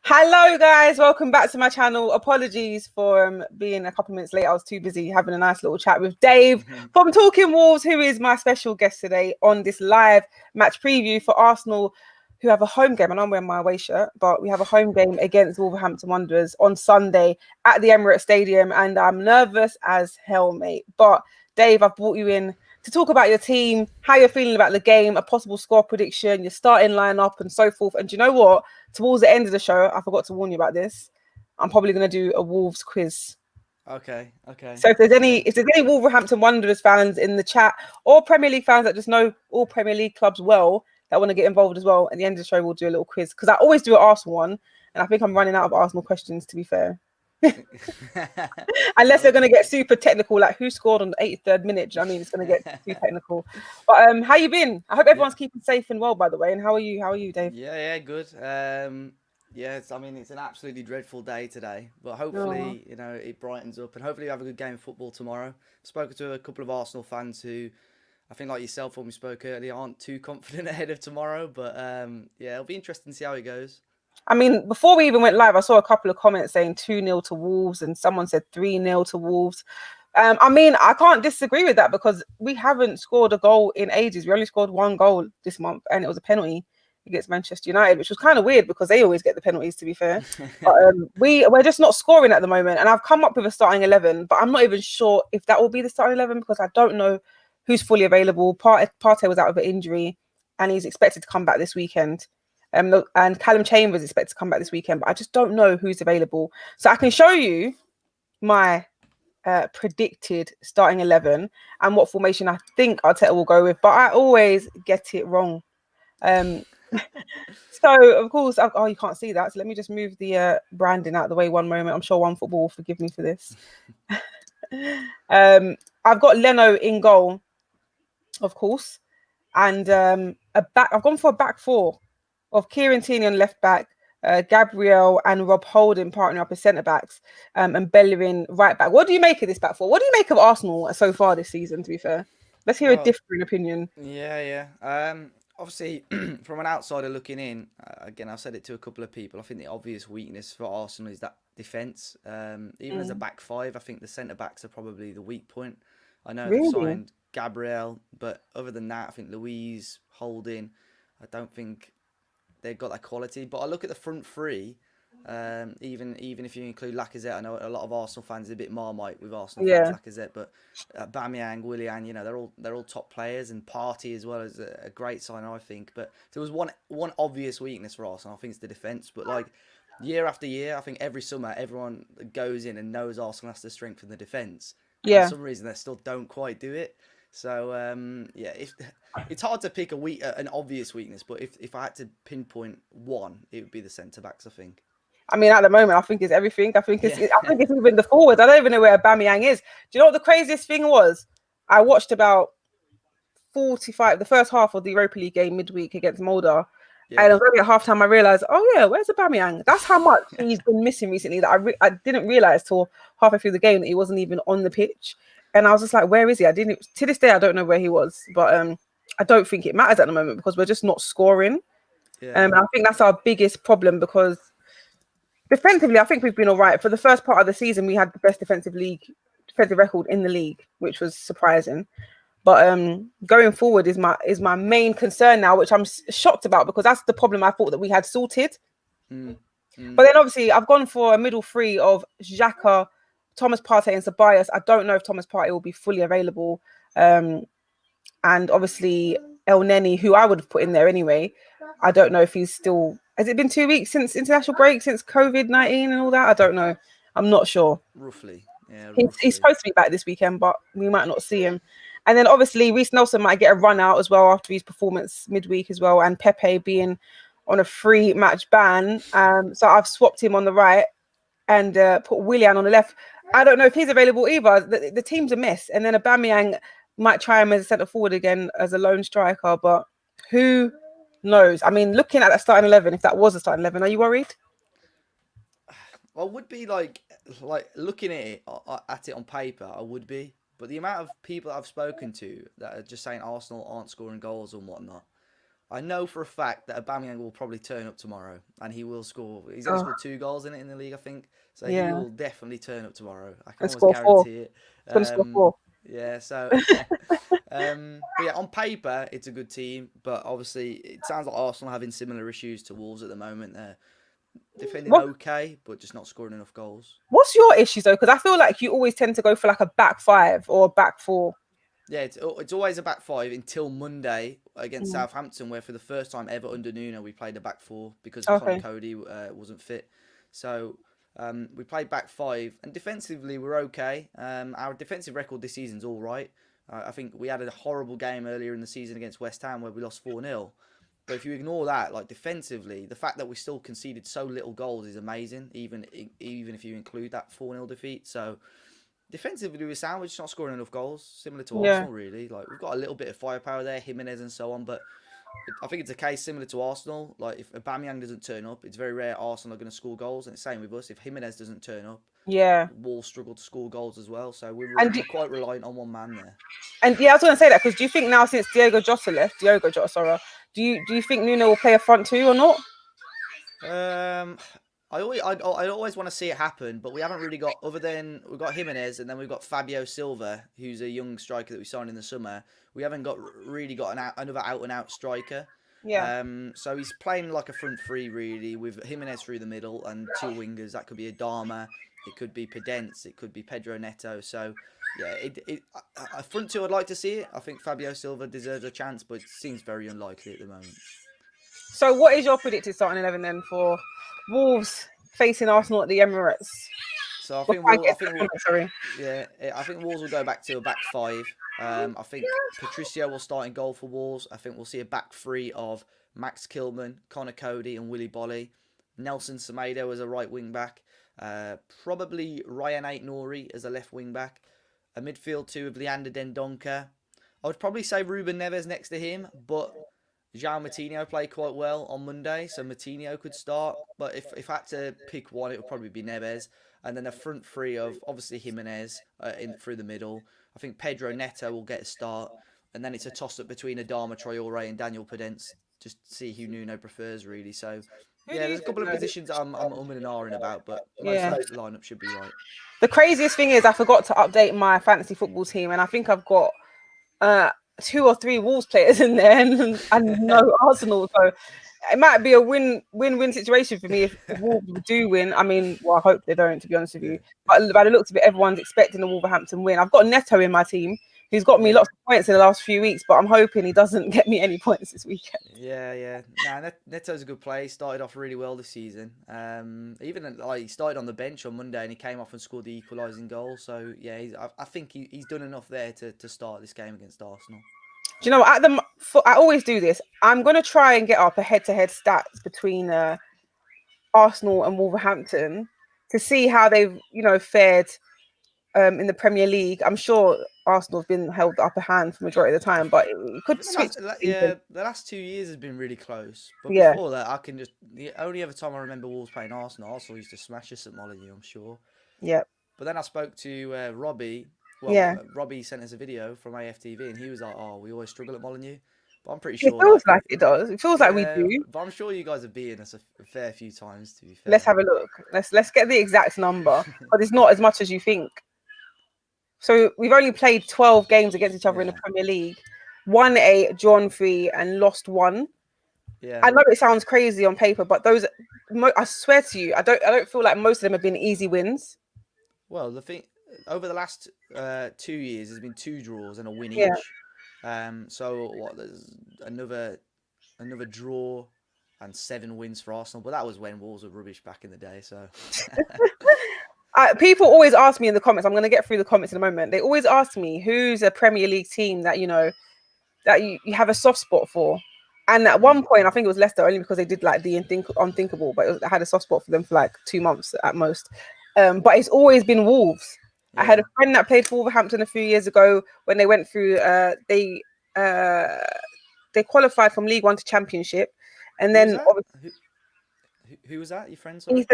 Hello guys, welcome back to my channel. Apologies for being a couple minutes late. I was too busy having a nice little chat with Dave from Talking Wolves, who is my special guest today on this live match preview for Arsenal, who have a home game, and I'm wearing my away shirt, but we have a home game against Wolverhampton Wanderers on Sunday at the Emirates Stadium, and I'm nervous as hell, mate. But Dave, I've brought you in to talk about your team, how you're feeling about the game, a possible score prediction, your starting lineup, and so forth. And do you know what? Towards the end of the show, I forgot to warn you about this. I'm probably going to do a Wolves quiz. Okay. So if there's any Wolverhampton Wanderers fans in the chat, or Premier League fans that just know all Premier League clubs well, that want to get involved as well, at the end of the show we'll do a little quiz, because I always do an Arsenal one, and I think I'm running out of Arsenal questions, to be fair. Unless they're going to get super technical, like who scored on the 83rd minute. I mean, it's going to get too technical. But how you been? I hope everyone's keeping safe and well, by the way. And how are you, Dave? Yeah, good. It's an absolutely dreadful day today, but hopefully, it brightens up, and hopefully we have a good game of football tomorrow. Spoken to a couple of Arsenal fans who, I think like yourself when we spoke earlier, aren't too confident ahead of tomorrow, but it'll be interesting to see how it goes. I mean, before we even went live, I saw a couple of comments saying 2-0 to Wolves, and someone said 3-0 to Wolves. I mean, I can't disagree with that, because we haven't scored a goal in ages. We only scored one goal this month, and it was a penalty against Manchester United, which was kind of weird because they always get the penalties, to be fair. But we're just not scoring at the moment. And I've come up with a starting 11, but I'm not even sure if that will be the starting 11, because I don't know who's fully available. Partey was out with an injury, and he's expected to come back this weekend. And Callum Chambers is expected to come back this weekend, but I just don't know who's available. So I can show you my predicted starting 11 and what formation I think Arteta will go with, but I always get it wrong. So of course, you can't see that. So let me just move the branding out of the way one moment. I'm sure OneFootball will forgive me for this. I've got Leno in goal, of course, and I've gone for a back four of Kieran Tierney on left back, Gabriel and Rob Holding partnering up as centre backs, and Bellerin right back. What do you make of this back four? What do you make of Arsenal so far this season, to be fair? Let's hear a differing opinion. Yeah. Obviously, from an outsider looking in, again, I've said it to a couple of people, I think the obvious weakness for Arsenal is that defence. Even as a back five, I think the centre backs are probably the weak point. I know they've signed Gabriel, but other than that, I think Louise, Holding, I don't think they've got that quality. But I look at the front three, even if you include Lacazette. I know a lot of Arsenal fans are a bit Marmite with Arsenal fans, Lacazette, but Aubameyang, Willian, they're all top players, and Partey as well is a great sign, I think. But there was one obvious weakness for Arsenal, I think it's the defence. But like year after year, I think every summer everyone goes in and knows Arsenal has to strengthen the defence. Yeah. For some reason they still don't quite do it. So it's hard to pick an obvious weakness, but if I had to pinpoint one, it would be the centre backs, I think. I mean, at the moment, I think it's everything. I think it's even the forwards. I don't even know where Aubameyang is. Do you know what the craziest thing was? I watched about the first half of the Europa League game midweek against Molde. Yeah. And only at halftime I realised, where's Aubameyang? That's how much he's been missing recently, that I didn't realise till halfway through the game that he wasn't even on the pitch. And I was just like, where is he? To this day, I don't know where he was. But I don't think it matters at the moment, because we're just not scoring. Yeah. I think that's our biggest problem, because defensively, I think we've been all right. For the first part of the season, we had the best defensive record in the league, which was surprising. But going forward is my main concern now, which I'm shocked about, because that's the problem I thought that we had sorted. But then obviously I've gone for a middle three of Xhaka, Thomas Partey and Ceballos. I don't know if Thomas Partey will be fully available. And obviously El Neni, who I would have put in there anyway. I don't know if he's still... Has it been 2 weeks since international break, since COVID-19 and all that? I don't know. I'm not sure. Roughly. Yeah, he's supposed to be back this weekend, but we might not see him. And then obviously Reece Nelson might get a run out as well after his performance midweek as well, and Pepe being on a 3-match ban. So I've swapped him on the right and put Willian on the left. I don't know if he's available either. The team's a mess. And then Aubameyang might try him as a centre forward again as a lone striker, but who knows? I mean, looking at that starting 11, if that was a starting 11, are you worried? I would be like looking at it on paper, I would be. But the amount of people that I've spoken to that are just saying Arsenal aren't scoring goals and whatnot, I know for a fact that Aubameyang will probably turn up tomorrow, and he will score. He's only Oh, scored 2 goals in it in the league, I think. So he yeah, will definitely turn up tomorrow. I can and almost score 4. guarantee it. He's gonna score 4. Yeah. So, but yeah, on paper it's a good team, but obviously it sounds like Arsenal having similar issues to Wolves at the moment. They're defending What okay, but just not scoring enough goals. What's your issues though? Because I feel like you always tend to go for like a back 5 or a back 4. Yeah, it's always a back 5 until Monday against Mm. Southampton, where for the first time ever under Nuno we played a back 4 because Connor Okay. Cody wasn't fit. So we played back 5, and defensively we're okay. Our defensive record this season's all right. I think we had a horrible game earlier in the season against West Ham where we lost 4-0. But if you ignore that, like defensively, the fact that we still conceded so little goals is amazing, even if you include that 4-0 defeat. So defensively, we're sound. We're just not scoring enough goals, similar to Yeah. Arsenal, really. Like we've got a little bit of firepower there, Jimenez and so on, but I think it's a case similar to Arsenal. Like if Aubameyang doesn't turn up, it's very rare Arsenal are going to score goals, and it's the same with us. If Jimenez doesn't turn up, Yeah. Wolves struggle to score goals as well. So we're And quite reliant on one man there. And yeah, I was going to say that because do you think now since Diogo Jota, sorry, do you think Nuno will play a front 2 or not? I always want to see it happen, but we haven't really got, other than we've got Jimenez and then we've got Fabio Silva, who's a young striker that we signed in the summer. We haven't really got another out and out striker. Yeah. So he's playing like a front 3 really, with Jimenez through the middle and 2 wingers. That could be Adama, it could be Pedence, it could be Pedro Neto. So yeah, a front 2 I'd like to see it. I think Fabio Silva deserves a chance, but it seems very unlikely at the moment. So what is your predicted starting 11 then for Wolves facing Arsenal at the Emirates? So I Sorry. think Wolves will go back to a back 5. I think Patricio will start in goal for Wolves. I think we'll see a back 3 of Max Kilman, Connor Cody, and Willy Bolly. Nelson Semedo as a right wing back. Probably Ryan Ait-Nouri as a left wing back. A midfield 2 of Leander Dendoncker. I would probably say Ruben Neves next to him, but João Moutinho played quite well on Monday, so Moutinho could start. But if I had to pick one, it would probably be Neves. And then a front 3 of obviously Jimenez through the middle. I think Pedro Neto will get a start. And then it's a toss-up between Adama Traore and Daniel Pedence. Just see who Nuno prefers, really. So, yeah, there's a couple of positions I'm and ahhing about, but most of the lineup should be right. The craziest thing is I forgot to update my fantasy football team, and I think I've got 2 or 3 Wolves players in there and no Arsenal. So it might be a win-win situation for me if Wolves do win. I mean, well, I hope they don't, to be honest with you. But by the looks of it, everyone's expecting the Wolverhampton win. I've got Neto in my team, who's got me lots of points in the last few weeks, but I'm hoping he doesn't get me any points this weekend. Yeah. Nah, Neto's a good player. He started off really well this season. Even he started on the bench on Monday and he came off and scored the equalising goal. So yeah, I think he's done enough there to start this game against Arsenal. Do you know what? I always do this. I'm going to try and get up a head-to-head stats between Arsenal and Wolverhampton to see how they've fared in the Premier League. I'm sure Arsenal have been held the upper hand for the majority of the time, but it could switch. The last 2 years has been really close. But before that, the only other time I remember Wolves playing Arsenal used to smash us at Molineux, I'm sure. Yeah. But then I spoke to Robbie. Robbie sent us a video from AFTV and he was like, "Oh, we always struggle at Molineux." But I'm pretty sure it feels like it does. It feels like we do. But I'm sure you guys have beaten us a fair few times, to be fair. Let's have a look. Let's get the exact number, but it's not as much as you think. So we've only played 12 games against each other in the Premier League, won 8, drawn 3, and lost 1. Yeah, I know it sounds crazy on paper, but those, I swear to you, I don't feel like most of them have been easy wins. Well, the thing over the last 2 years, there's been 2 draws and a win each. So what? There's another draw and 7 wins for Arsenal, but that was when Wolves were rubbish back in the day. So. People always ask me in the comments. I'm going to get through the comments in a moment. They always ask me who's a Premier League team that that you have a soft spot for. And at one point, I think it was Leicester, only because they did like the unthinkable, but I had a soft spot for them for like 2 months at most. But it's always been Wolves. I had a friend that played for Wolverhampton a few years ago when they went through. They qualified from League One to Championship, and then who was that? Your friend? Sorry?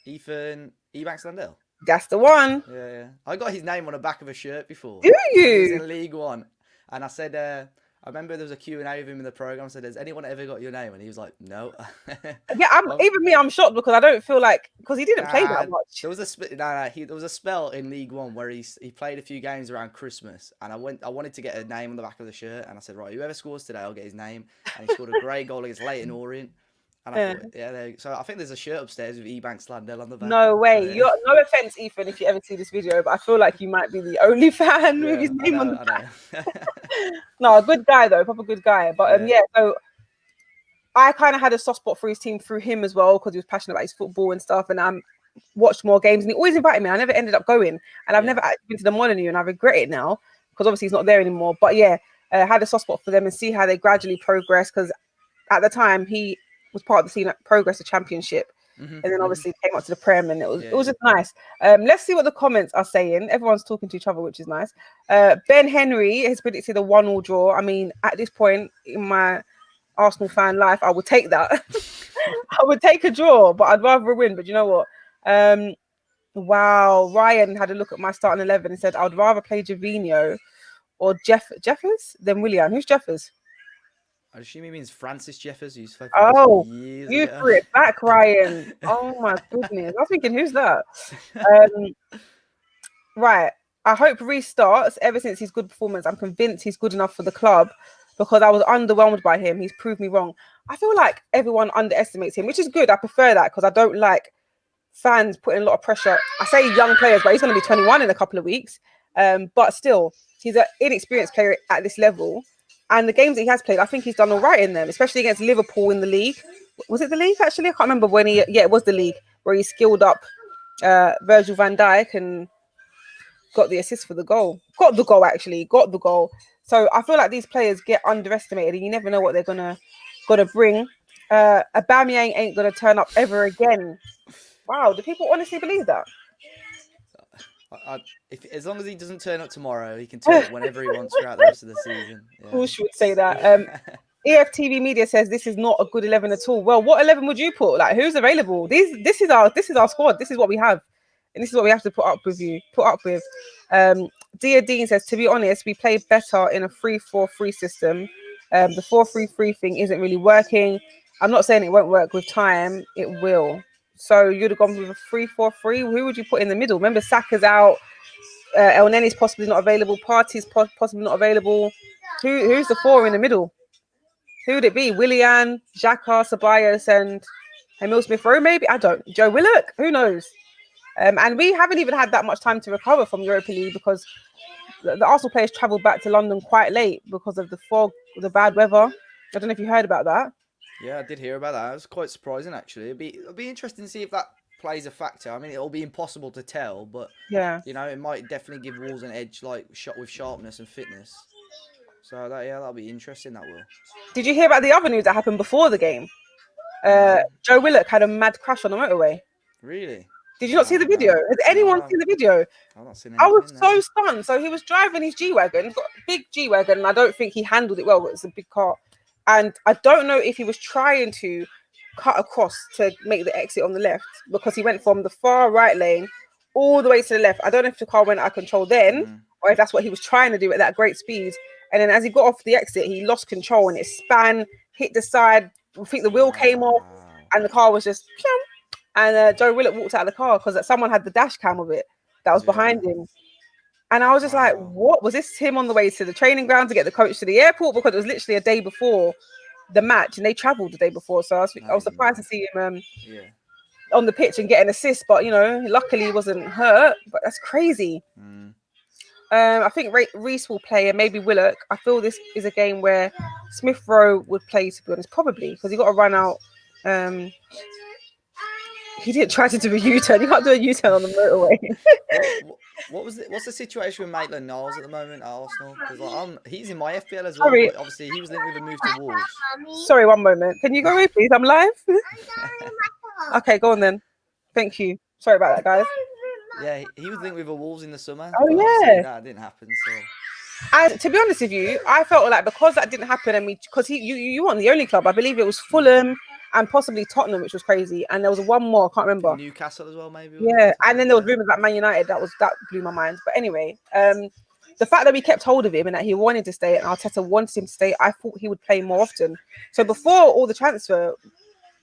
Ethan Ebanks Landell. That's the one. Yeah. I got his name on the back of a shirt before. Do you? He was in League One, and I said, I remember there was a Q&A with him in the program. Said, "Has anyone ever got your name?" And he was like, "No." Yeah, even me, I'm shocked because I don't feel like because he didn't play that much. There was there was a spell in League One where he played a few games around Christmas, and I wanted to get a name on the back of the shirt, and I said, right, whoever scores today, I'll get his name. And he scored a great goal against Leighton Orient. And I thought, so I think there's a shirt upstairs with Ebanks Landell on the back. No way. You're, no offense, Ethan, if you ever see this video, but I feel like you might be the only fan with his name on the back. No, a good guy though, proper good guy. But so I kind of had a soft spot for his team through him as well because he was passionate about his football and stuff. And I watched more games, and he always invited me. I never ended up going, and I've never actually been to the Molineux, and I regret it now because obviously he's not there anymore. But had a soft spot for them and see how they gradually progress because at the time he was part of the team that progressed the championship, and then obviously came up to the Prem, and it was just nice. Let's see what the comments are saying. Everyone's talking to each other, which is nice. Ben Henry has predicted a 1-1 draw. I mean, at this point in my Arsenal fan life, I would take that. I would take a draw, but I'd rather a win. But you know what? Wow, Ryan had a look at my starting 11 and said I'd rather play Javinho or Jeffers than Willian. Who's Jeffers? I assume he means Francis Jeffers. Who's you threw it back, Ryan. Oh my goodness. I was thinking, who's that? Right. I hope Reece starts. Ever since his good performance, I'm convinced he's good enough for the club because I was underwhelmed by him. He's proved me wrong. I feel like everyone underestimates him, which is good. I prefer that because I don't like fans putting a lot of pressure. I say young players, but he's going to be 21 in a couple of weeks. But still, he's an inexperienced player at this level. And the games that he has played, I think he's done all right in them, especially against Liverpool in the league. Was it the league, actually? I can't remember when it was the league, where he skilled up Virgil van Dijk and got the assist for the goal. Got the goal. So I feel like these players get underestimated and you never know what they're gonna bring. Aubameyang ain't going to turn up ever again. Wow, do people honestly believe that? As long as he doesn't turn up tomorrow, he can turn up whenever he wants throughout the rest of the season. Of course you would say that. EFTV Media says this is not a good 11 at all. Well, what 11 would you put? Like, who's available? This is our squad. This is what we have, and this is what we have to put up with. Dia Dean says, to be honest, we play better in a 3-4-3 system. The 4-3-3 thing isn't really working. I'm not saying it won't work with time. It will. So you'd have gone with a 3-4-3. Who would you put in the middle? Remember, Saka's out. El Neni's possibly not available. Partey's possibly not available. Who's the 4 in the middle? Who would it be? Willian, Xhaka, Ceballos, and Emil Smith-Rowe, maybe? I don't. Joe Willock? Who knows? And we haven't even had that much time to recover from Europa League because the Arsenal players travelled back to London quite late because of the fog, the bad weather. I don't know if you heard about that. Yeah, I did hear about that. It was quite surprising, actually. It'll be interesting to see if that plays a factor. I mean, it'll be impossible to tell, but you know, it might definitely give Wolves an edge, like shot with sharpness and fitness. So that'll be interesting. That will. Did you hear about the other news that happened before the game? Joe Willock had a mad crash on the motorway. Really? Did you not see the video? Has anyone seen the video? I've not seen I was so stunned. So he was driving his G-Wagon, got a big G-Wagon, and I don't think he handled it well. It's a big car. And I don't know if he was trying to cut across to make the exit on the left because he went from the far right lane all the way to the left. I don't know if the car went out of control then or if that's what he was trying to do at that great speed. And then as he got off the exit, he lost control and it span, hit the side. I think the wheel came off and the car was just... And Joe Willock walked out of the car because someone had the dash cam of it that was behind him. And I was just like, what? Was this him on the way to the training ground to get the coach to the airport? Because it was literally a day before the match and they travelled the day before. So I was surprised to see him on the pitch and get an assist. But, you know, luckily he wasn't hurt. But that's crazy. I think Reece will play and maybe Willock. I feel this is a game where Smith-Rowe would play, to be honest, probably because he got to run out. He didn't try to do a U-turn. You can't do a U-turn on the motorway. What's the situation with Maitland-Niles at the moment at Arsenal? Because he's in my FPL as well. But obviously, he was linked with a move to Wolves. Sorry, one moment. Can you go away, please? I'm live. Okay, go on then. Thank you. Sorry about that, guys. Yeah, he was linked with a Wolves in the summer. Oh, yeah. That didn't happen. So. And to be honest with you, I felt like because that didn't happen, and because you weren't the only club. I believe it was Fulham and possibly Tottenham, which was crazy. And there was one more, I can't remember. Newcastle as well, maybe. Yeah, and then there was rumours about Man United. That blew my mind. But anyway, the fact that we kept hold of him and that he wanted to stay and Arteta wanted him to stay, I thought he would play more often. So before all the transfer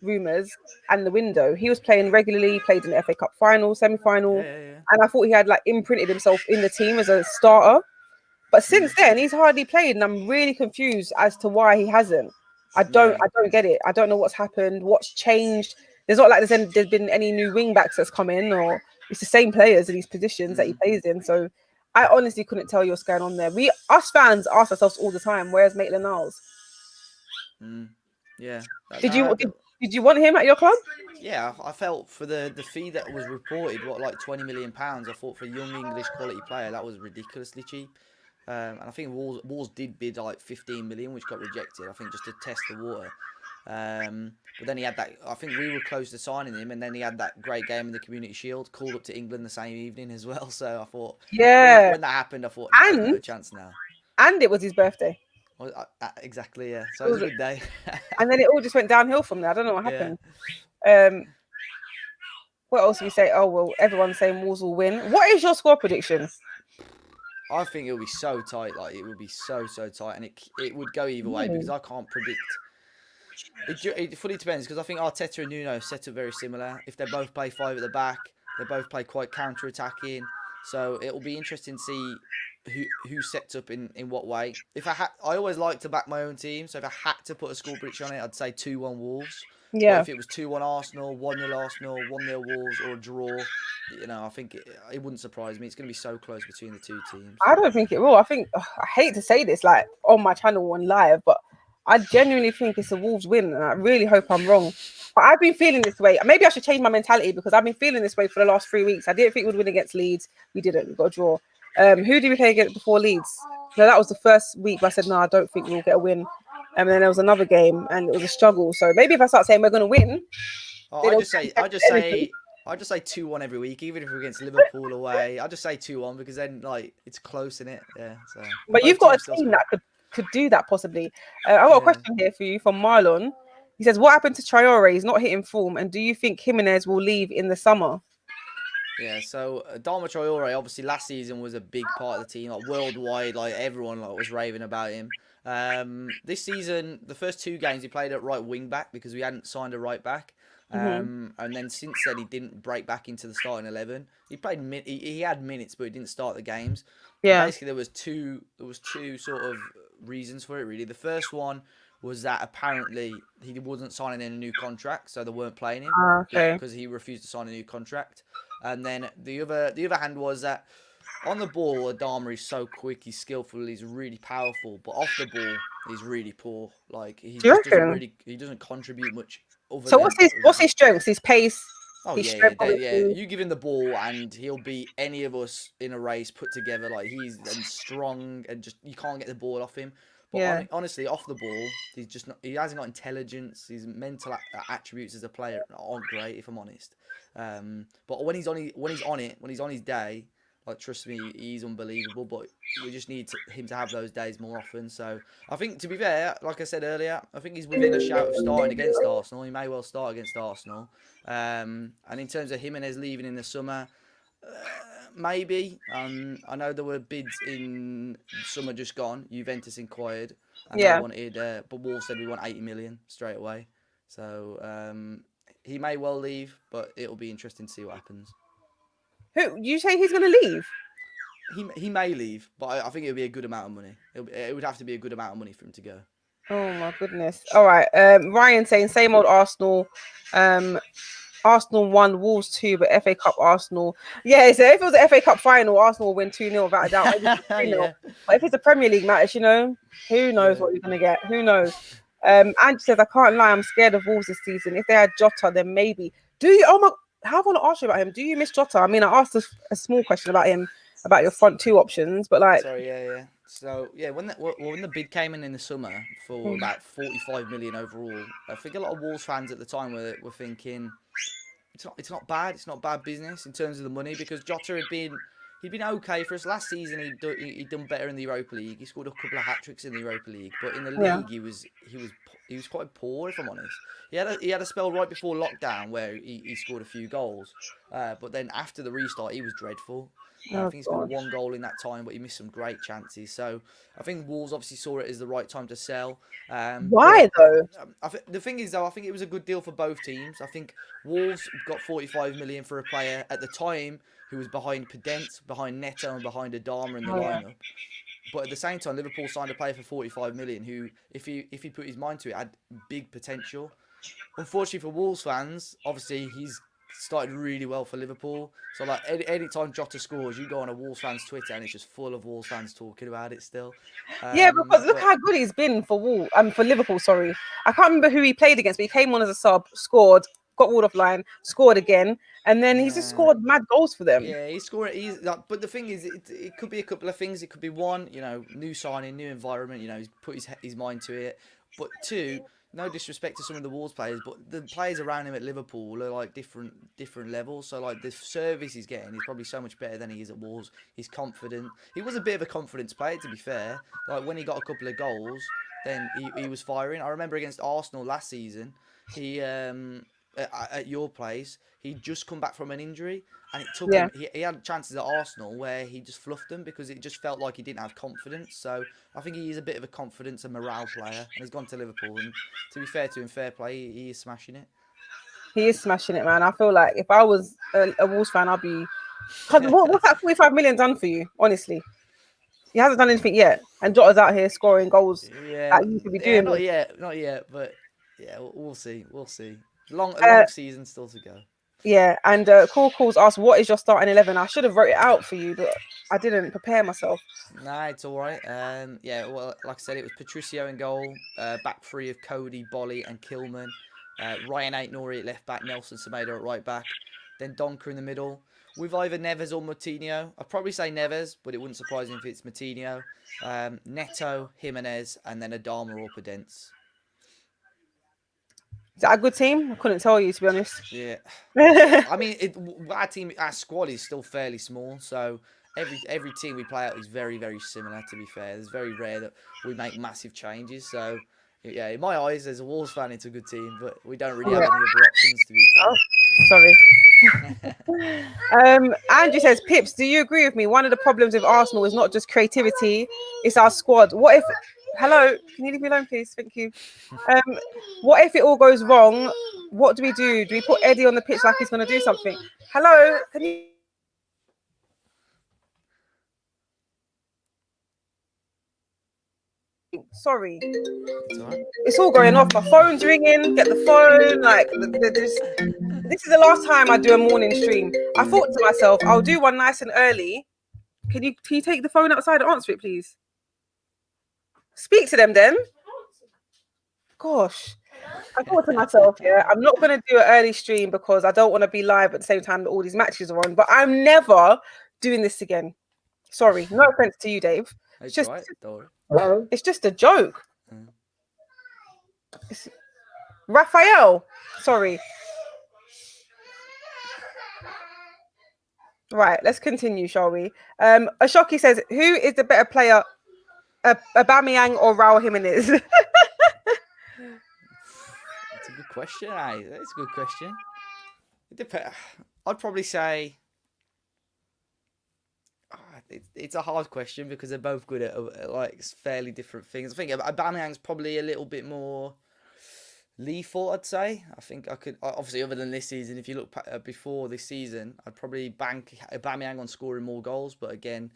rumours and the window, he was playing regularly, played in the FA Cup final, semi-final, and I thought he had like imprinted himself in the team as a starter. But since then, he's hardly played, and I'm really confused as to why he hasn't. I don't get it. I don't know what's happened, what's changed. There's not like there's been any new wing backs that's come in, or it's the same players in these positions that he plays in. So I honestly couldn't tell you what's going on there. Us fans ask ourselves all the time, where's Maitland-Niles? Yeah. Did you want him at your club? Yeah, I felt for the fee that was reported, like £20 million. I thought for a young English quality player that was ridiculously cheap. And I think Wolves did bid like 15 million, which got rejected. I think just to test the water. But then he had that. I think we were close to signing him, and then he had that great game in the Community Shield. Called up to England the same evening as well. So I thought, when that happened, I thought, there's no chance now. And it was his birthday. Well, exactly, yeah. So it was a good day. And then it all just went downhill from there. I don't know what happened. What else do we say? Oh well, everyone's saying Wolves will win. What is your score prediction? I think it'll be so tight. Like it would be so tight, and it would go either way because I can't predict. It fully depends because I think Arteta and Nuno set up very similar. If they both play 5 at the back, they both play quite counter-attacking. So it will be interesting to see who sets up in what way. I always like to back my own team. So if I had to put a score prediction on it, I'd say 2-1 Wolves. Yeah. But if it was 2-1 Arsenal, 1-0 Arsenal, 1-0 Wolves, or a draw, I think it wouldn't surprise me. It's going to be so close between the two teams. I don't think it will. I hate to say this like on my channel and live, but I genuinely think it's a Wolves win, and I really hope I'm wrong. But I've been feeling this way. Maybe I should change my mentality because I've been feeling this way for the last 3 weeks. I didn't think we'd win against Leeds. We didn't. We got a draw. Who did we play against before Leeds? No, that was the first week where I said, no, I don't think we'll get a win. And then there was another game and it was a struggle. So maybe if I start saying we're going to win. I just say 2-1 every week, even if we're against Liverpool away. I just say 2-1 because then like it's close, innit? Yeah. So. But you've got a team that could do that possibly. I've got a question here for you from Marlon. He says, what happened to Traore? He's not hitting form. And do you think Jimenez will leave in the summer? Yeah, so Adama Traore, obviously last season was a big part of the team, like worldwide, like everyone was raving about him. This season, the first 2 games he played at right wing back because we hadn't signed a right back. And then since then he didn't break back into the starting 11. He played he had minutes, but he didn't start the games. Yeah. Basically, there was two sort of reasons for it really. The first one was that apparently he wasn't signing a new contract, so they weren't playing him because he refused to sign a new contract. And then the other hand was that on the ball, Adama is so quick, he's skillful, he's really powerful, but off the ball, he's really poor. Like he doesn't contribute much. So what's his strengths? His pace. Oh yeah. You give him the ball and he'll beat any of us in a race put together. Like he's strong and just you can't get the ball off him. But honestly, off the ball, he's just not. He hasn't got intelligence. His mental attributes as a player aren't great, if I'm honest. But when he's on his day, like trust me, he's unbelievable. But we just need him to have those days more often. So I think, to be fair, like I said earlier, I think he's within a shout of starting against Arsenal. He may well start against Arsenal. And in terms of Jimenez leaving in the summer. Maybe. I know there were bids in summer just gone. Juventus inquired. And they wanted, but Wolves said we want 80 million straight away. So he may well leave, but it'll be interesting to see what happens. Who you say he's going to leave? He may leave, but I think it would be a good amount of money. It would have to be a good amount of money for him to go. Oh my goodness! All right, Ryan saying same old Arsenal. Arsenal won, Wolves 2, but FA Cup Arsenal. Yeah, so if it was an FA Cup final, Arsenal will win 2-0 without a doubt. Yeah. But if it's a Premier League match, who knows what you're going to get? Who knows? Angie says, I can't lie, I'm scared of Wolves this season. If they had Jota, then maybe. Do you? Oh my, how want to ask you about him? Do you miss Jota? I mean, I asked a small question about him, about your front 2 options, but like. Sorry, yeah. So yeah, when the bid came in the summer for about 45 million overall, I think a lot of Wolves fans at the time were thinking it's not bad. It's not bad business in terms of the money because Jota he'd been okay for us last season. He'd done better in the Europa League. He scored a couple of hat tricks in the Europa League, but in the league he was quite poor, if I'm honest. He had a spell right before lockdown where he scored a few goals, but then after the restart he was dreadful. I think he scored one goal in that time, but he missed some great chances. So I think Wolves obviously saw it as the right time to sell. Why though? The thing is, though, I think it was a good deal for both teams. I think Wolves got 45 million for a player at the time who was behind Pedence, behind Neto, and behind Adama in the lineup. But at the same time, Liverpool signed a player for 45 million who, if he put his mind to it, had big potential. Unfortunately for Wolves fans, obviously he's started really well for Liverpool. So like any time Jota scores, you go on a Wolves fans Twitter and it's just full of Wolves fans talking about it still. Yeah, because look how good he's been for Liverpool. Sorry, I can't remember who he played against, but he came on as a sub, scored, got walled offline, scored again, and then he's just scored mad goals for them. Yeah, he's scoring. But the thing is, it could be a couple of things. It could be one, new signing, new environment. He's put his mind to it. But two, no disrespect to some of the Wolves players, but the players around him at Liverpool are like different levels. So like the service he's getting is probably so much better than he is at Wolves. He's confident. He was a bit of a confidence player, to be fair. Like when he got a couple of goals, then he was firing. I remember against Arsenal last season, he at your place, he'd just come back from an injury, and it took him. He had chances at Arsenal where he just fluffed them because it just felt like he didn't have confidence. So I think he is a bit of a confidence and morale player, and he's gone to Liverpool. And to be fair to him, fair play, he is smashing it. He is smashing it, man. I feel like if I was a Wolves fan, I'd be. What's that 45 million done for you? Honestly, he hasn't done anything yet, and Jota's out here scoring goals. Yeah, that you could be doing. Not yet, but yeah, we'll see. Long season still to go. Yeah, and Calls asked, "What is your starting 11?" I should have wrote it out for you, but I didn't prepare myself. Nah, it's all right. Well, like I said, it was Patricio in goal, back three of Cody, Bolly, and Kilman. Ryan Aitnori at left back, Nelson Semedo at right back, then Donker in the middle, with either Neves or Moutinho. I'd probably say Neves, but it wouldn't surprise me if it's Moutinho. Neto, Jimenez, and then Adama or Pedence. Is that a good team? I couldn't tell you, to be honest. Yeah. I mean, our squad is still fairly small, so every team we play out is very, very similar, to be fair. It's very rare that we make massive changes, so yeah, in my eyes, as a Wolves fan, it's a good team, but we don't really have any other options, to be fair. Oh, sorry. Andrew says, Pips, do you agree with me? One of the problems with Arsenal is not just creativity, it's our squad. What if... Hello, can you leave me alone, please? Thank you. What if it all goes wrong? What do we do? Do we put Eddie on the pitch like he's going to do something? Hello, can you... Sorry, it's all going off. My phone's ringing. Get the phone. Like this is the last time I do a morning stream. I thought to myself, I'll do one nice and early. Can you take the phone outside and answer it, please? Speak to them then. Gosh, I thought to myself, I'm not going to do an early stream because I don't want to be live at the same time that all these matches are on. But I'm never doing this again. Sorry, no offense to you, Dave. It's just right, it's just a joke. Raphael, sorry. Right, let's continue, shall we? Ashoki says, who is the better player, Aubameyang or Raul Jimenez? That's a good question. That's a good question. I'd probably say it's a hard question because they're both good at like fairly different things. I think Aubameyang's probably a little bit more lethal, I'd say. I think I could, obviously, other than this season, if you look before this season, I'd probably bank Aubameyang on scoring more goals. But again,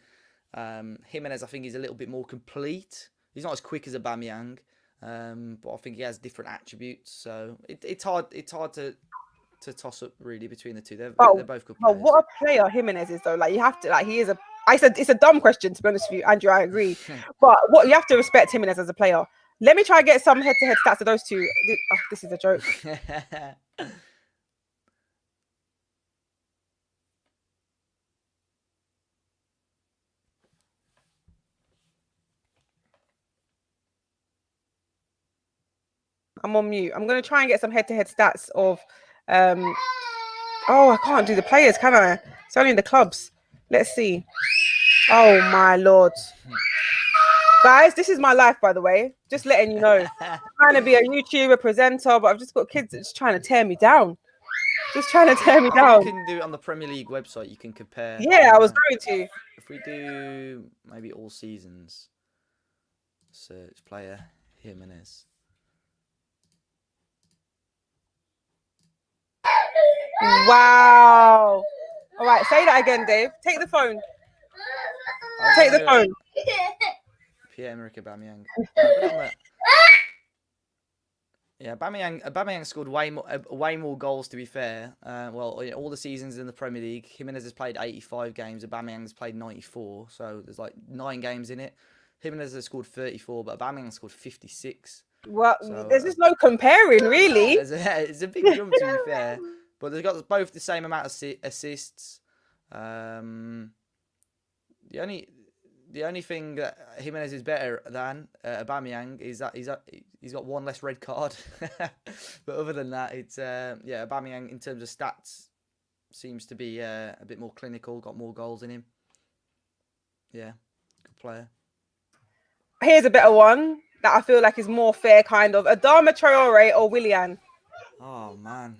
Jimenez, I think, is a little bit more complete. He's not as quick as Aubameyang, but I think he has different attributes. So it's hard to toss up really between the two. They're both good players. What a player Jimenez is, though. Like, you have to, like, he is a... I said it's a dumb question, to be honest with you, Andrew. I agree. But what you have to respect Jimenez as a player. Let me try and get some head-to-head stats of those two. This is a joke. I'm on mute. I'm going to try and get some head-to-head stats of... Oh, I can't do the players, can I? It's only in the clubs. Let's see. Oh, my Lord. Guys, this is my life, by the way. Just letting you know. I'm trying to be a YouTuber, presenter, but I've just got kids that's trying to tear me down. Just trying to tear me down. You can do it on the Premier League website. You can compare. Yeah, I was going to. If we do maybe all seasons, search player Jimenez. Wow. All right, say that again, Dave. Take the phone. Take the phone. Pierre-Emerick Aubameyang. Yeah, Aubameyang scored way more goals, to be fair. All the seasons in the Premier League, Jimenez has played 85 games, Aubameyang's played 94, so there's like 9 games in it. Jimenez has scored 34, but Aubameyang scored 56. Well, so, there's just no comparing, really. It's a big jump, to be fair. But they've got both the same amount of assists. The only thing that Jimenez is better than Aubameyang is that he's got 1 less red card. But other than that, it's Aubameyang in terms of stats seems to be a bit more clinical, got more goals in him. Yeah, good player. Here's a better one that I feel like is more fair, kind of. Adama Traore or Willian? Oh man.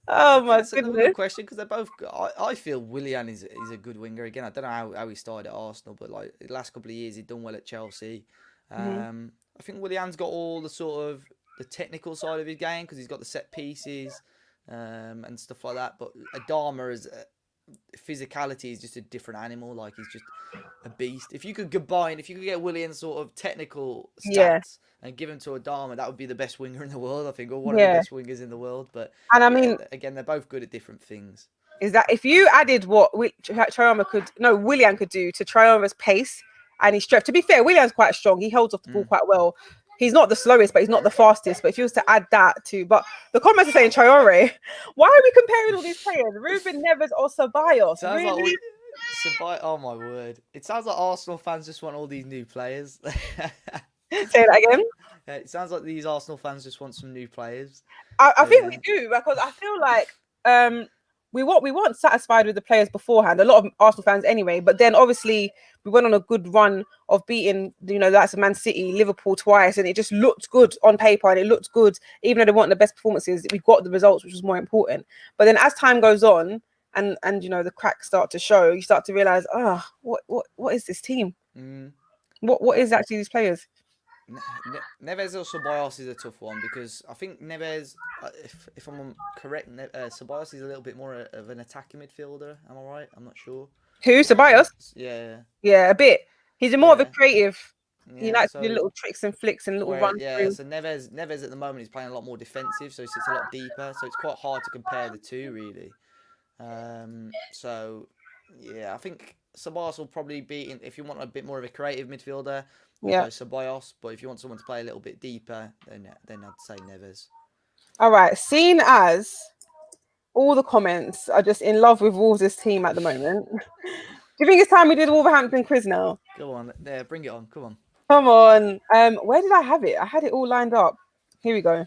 Oh my That's goodness. a good question because they're both. I feel Willian is a good winger. Again, I don't know how he started at Arsenal, but like the last couple of years he'd done well at Chelsea. I think Willian's got all the sort of the technical side of his game because he's got the set pieces and stuff like that. But Adama is physicality is just a different animal. Like he's just a beast. If you could get Willian's sort of technical stats and give him to Adama, that would be the best winger in the world, I think, or one of the best wingers in the world. But I mean, again, they're both good at different things. Is that if you added what Willian could do to Traore's pace and his strength? To be fair, Willian's quite strong. He holds off the ball quite well. He's not the slowest, but he's not the fastest. But if you was to add that to, but the comments are saying Traore. Why are we comparing all these players? Ruben Neves or Ceballos? Sounds really? Like oh my word! It sounds like Arsenal fans just want all these new players. Say that again. Yeah, it sounds like these Arsenal fans just want some new players. I think we do, because I feel like we weren't satisfied with the players beforehand. A lot of Arsenal fans anyway. But then obviously we went on a good run of beating, that's Man City, Liverpool twice, and it just looked good on paper, and it looked good even though they weren't the best performances. We got the results, which was more important. But then as time goes on, and the cracks start to show, you start to realize, what is this team? What is actually these players? Neves or Ceballos is a tough one because I think Neves, if I'm correct, Ceballos is a little bit more of an attacking midfielder. Am I right? I'm not sure. Who? Ceballos? Yeah, a bit. He's more of a creative. Yeah, he likes to do little tricks and flicks and little runs. Yeah, so Neves at the moment is playing a lot more defensive, so he sits a lot deeper. So it's quite hard to compare the two, really. So yeah, I think Ceballos will probably be if you want a bit more of a creative midfielder. Ceballos, but if you want someone to play a little bit deeper, then I'd say Neves. All right, seeing as all the comments are just in love with Wolves' team at the moment, do you think it's time we did Wolverhampton Quiz now? Go on, there, bring it on. Come on. Where did I have it? I had it all lined up. Here we go.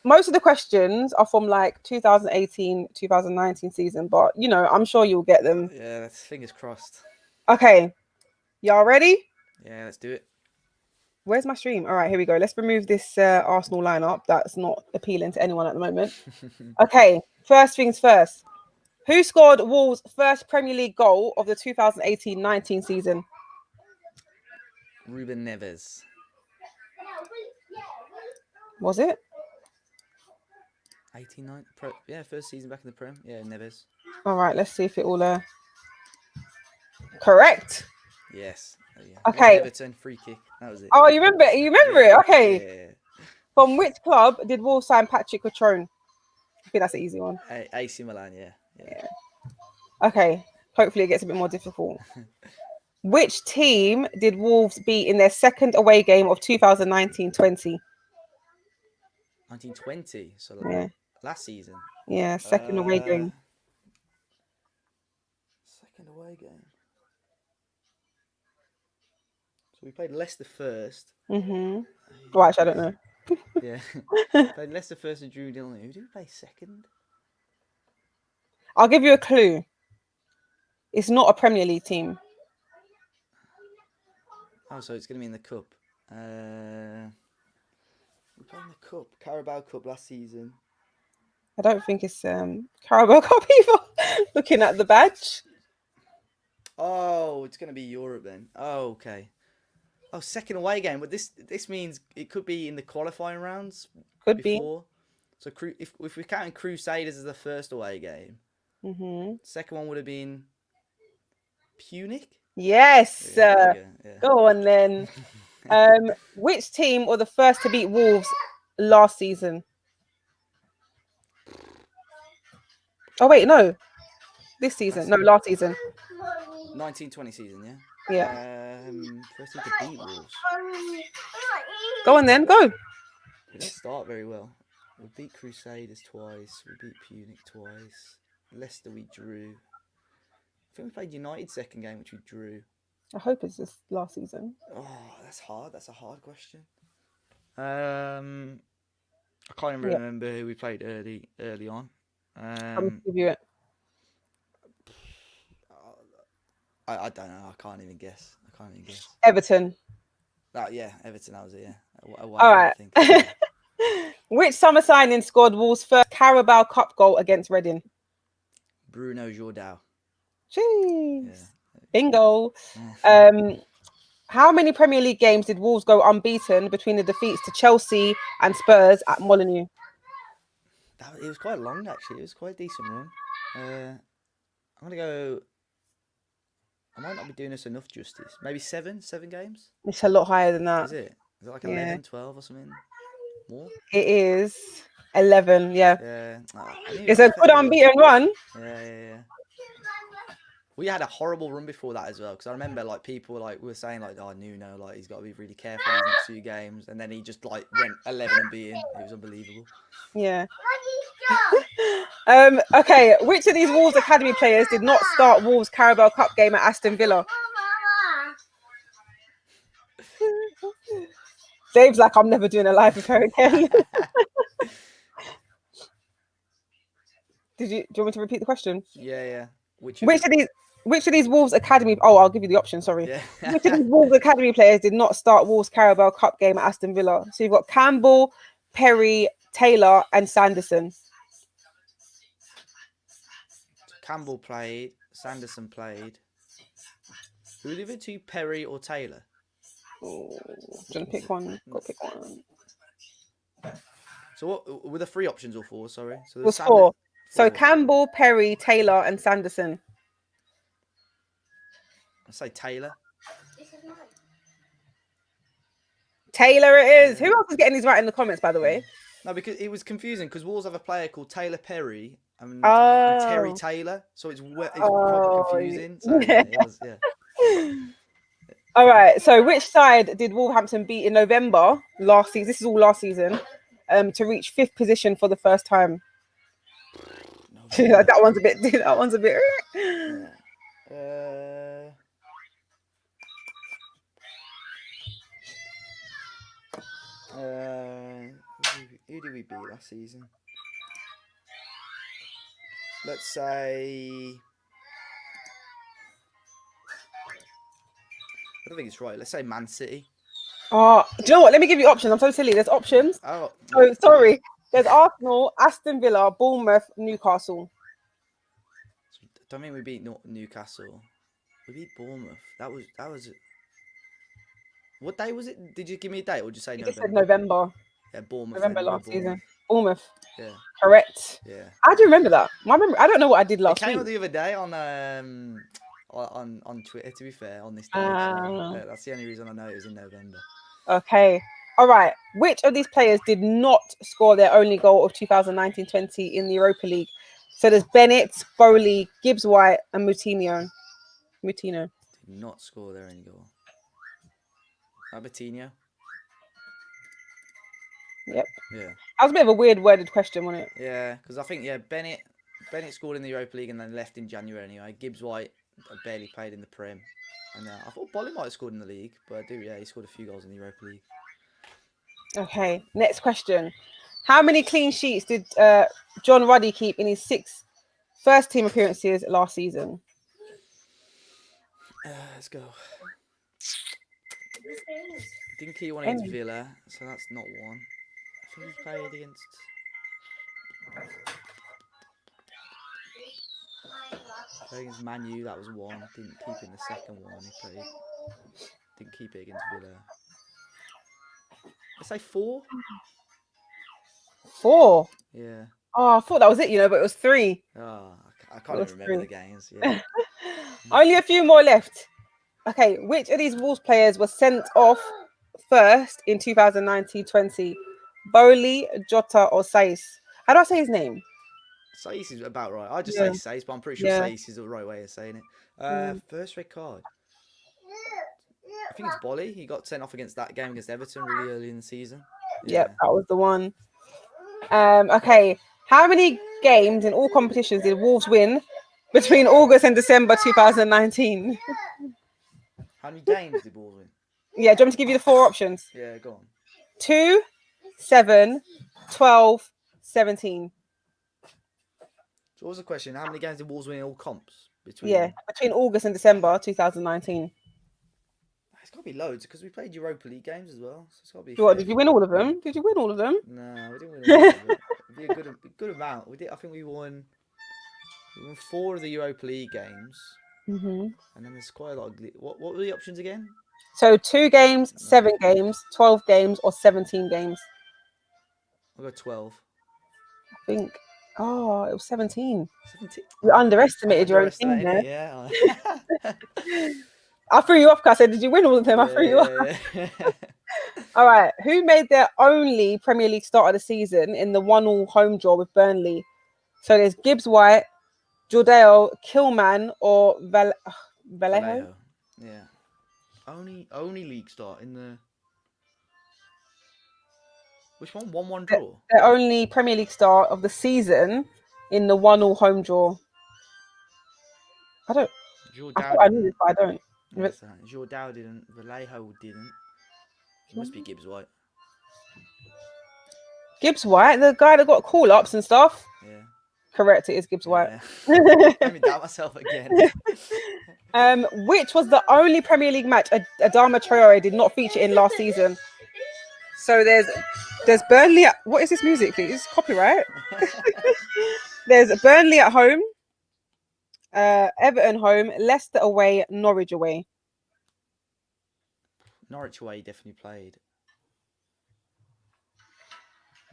Most of the questions are from like 2018, 2019 season, but I'm sure you'll get them. Yeah, that's fingers crossed. Okay, y'all ready? Yeah, let's do it. Where's my stream? All right, here we go. Let's remove this Arsenal lineup. That's not appealing to anyone at the moment. Okay, first things first. Who scored Wolves' first Premier League goal of the 2018-19 season? Ruben Neves. Was it? 18-19? Yeah, first season back in the Prem. Yeah, Neves. All right, let's see if it all... Correct. Yes. Yeah. Okay. Everton free kick. That was it. Oh, you remember? You remember it? Okay. Yeah. From which club did Wolves sign Patrick Cutrone? I think that's an easy one. AC Milan. Yeah. Okay. Hopefully it gets a bit more difficult. Which team did Wolves beat in their second away game of 2019-20? 1920. So last season. Yeah, second away game. Second away game. So we played Leicester first. Well, actually, I don't know. Yeah. Played Leicester first and drew 0-0. Who did we play second? I'll give you a clue. It's not a Premier League team. Oh, so it's going to be in the cup. We played in the cup, Carabao Cup last season. I don't think it's Carabao Cup either. Looking at the badge. Oh, it's going to be Europe then. Oh, okay. Oh, second away game. But this means it could be in the qualifying rounds. Could before. So if we're counting Crusaders as the first away game, second one would have been Punic. Yes. Yeah. Go on then. Which team were the first to beat Wolves last season? Oh wait, no. This season. No, last season. 1920 season, yeah? Yeah. First team to beat Wolves. Go on then, go. We didn't start very well. We beat Crusaders twice. We beat Punic twice. Leicester we drew. I think we played United second game, which we drew. I hope it's this last season. Oh, that's hard. That's a hard question. I can't even remember who we played early on. I'm give you it. I don't know. I can't even guess. Everton. Yeah, Everton. That was it. Yeah. All right. Which summer signing scored Wolves' first Carabao Cup goal against Reading? Bruno Jordao. Jeez. Yeah. Bingo. How many Premier League games did Wolves go unbeaten between the defeats to Chelsea and Spurs at Molineux? It was quite long, actually. It was quite a decent run. I'm going to go... I might not be doing this enough justice. Maybe 7 games? It's a lot higher than that. Is it? Is it like 11, 12 or something? More? It is 11, yeah. Yeah. It's a good unbeaten run. Yeah. We had a horrible run before that as well, because I remember like people like were saying like, oh, Nuno, like he's got to be really careful in these next 2 games, and then he just like went 11 unbeaten. It was unbelievable. Yeah. Okay, which of these Wolves academy players did not start Wolves Carabao Cup game at Aston Villa? Dave's like, I'm never doing a live with her again. Do you want me to repeat the question? Yeah. Which of these Wolves academy? Oh, I'll give you the option. Sorry. Yeah. Which of these Wolves academy players did not start Wolves Carabao Cup game at Aston Villa? So you've got Campbell, Perry, Taylor, and Sanderson. Campbell played. Sanderson played. Who were the other 2? Perry or Taylor? Oh, do you want to pick one? Got to pick one. So what were the 3 options or 4? Sorry. So it was 4. So Campbell, Perry, Taylor, and Sanderson. I'll say Taylor. Taylor it is. Who else is getting these right in the comments, by the way? No, because it was confusing because Wolves have a player called Taylor Perry and Terry Taylor. So it's proper confusing. So, All right. So which side did Wolverhampton beat in November last season? This is all last season. To reach 5th position for the first time. That one's a bit. Who did we beat last season? Let's say... I don't think it's right. Let's say Man City. Oh, do you know what? Let me give you options. I'm so silly. There's options. Oh, sorry. There's Arsenal, Aston Villa, Bournemouth, Newcastle. Don't mean we beat Newcastle. We beat Bournemouth. That was. What day was it? Did you give me a date or did you say November? You said November. Yeah, Bournemouth. November last season. Bournemouth. Yeah. Correct. Yeah. How do you remember that? I don't know what I did last week. It came out the other day on Twitter. To be fair, on this day. That's the only reason I know it was in November. Okay. All right. Which of these players did not score their only goal of 2019-20 in the Europa League? So there's Bennett, Bowley, Gibbs-White, and Moutinho. Did not score their only goal. Moutinho. Yep. Yeah. That was a bit of a weird worded question, wasn't it? Yeah, because I think Bennett scored in the Europa League and then left in January anyway. Gibbs-White barely played in the Prem. And I thought Bolly might have scored in the league, but he scored a few goals in the Europa League. Okay, next question. How many clean sheets did John Ruddy keep in his 6 first team appearances last season? Let's go. Didn't keep one against Villa, so that's not one. I think he played against. Played against Man U, that was one. Didn't keep in the second one. He played. Didn't keep it against Villa. Let's say 4. 4. Yeah. Oh, I thought that was it, but it was 3. Oh, I can't even remember 3. the games. Yeah. Only a few more left. Okay, which of these Wolves players was sent off first in 2019-20? Bowley, Jota, or Saiss? How do I say his name? Saiss is about right. I just say Saiss, but I'm pretty sure Saiss is the right way of saying it. First red card. I think it's Bolly. He got sent off against that game against Everton really early in the season. Yep, that was the one. Okay, how many games in all competitions did Wolves win between August and December 2019? How many games did Wolves win? Yeah, do you want me to give you the 4 options? Yeah, go on. 2, 7, 12, 17. So what was the question? How many games did Wolves win in all comps? Between August and December 2019. It's got to be loads because we played Europa League games as well. So it's got to be. What, did you win all of them? Did you win all of them? No, we didn't win all of them. It'd be a good amount. We did. I think we won 4 of the Europa League games. And then there's quite a lot of. What were the options again? So 2 games, 7 games, 12 games, or 17 games. I'll go 12. I think. Oh, it was 17. 17. You underestimated your own team there. Yeah. I threw you off because I said, did you win all of them? I threw you off. All right. Who made their only Premier League start of the season in the 1-1 home draw with Burnley? So there's Gibbs White, Jordao, Kilman, or Vallejo? Yeah. Only league start in the. Which one? 1-1 draw? Their only Premier League start of the season in the 1-1 home draw. I thought I knew this, but I don't. Jordao didn't. Vallejo didn't. It must be Gibbs White. Gibbs White, the guy that got call-ups and stuff. Yeah. Correct, it is Gibbs White. Let me doubt myself again. Which was the only Premier League match Adama Traore did not feature in last season? So there's Burnley. What is this music, please? Copyright. There's Burnley at home, Everton home, Leicester away, Norwich away. Norwich away definitely played.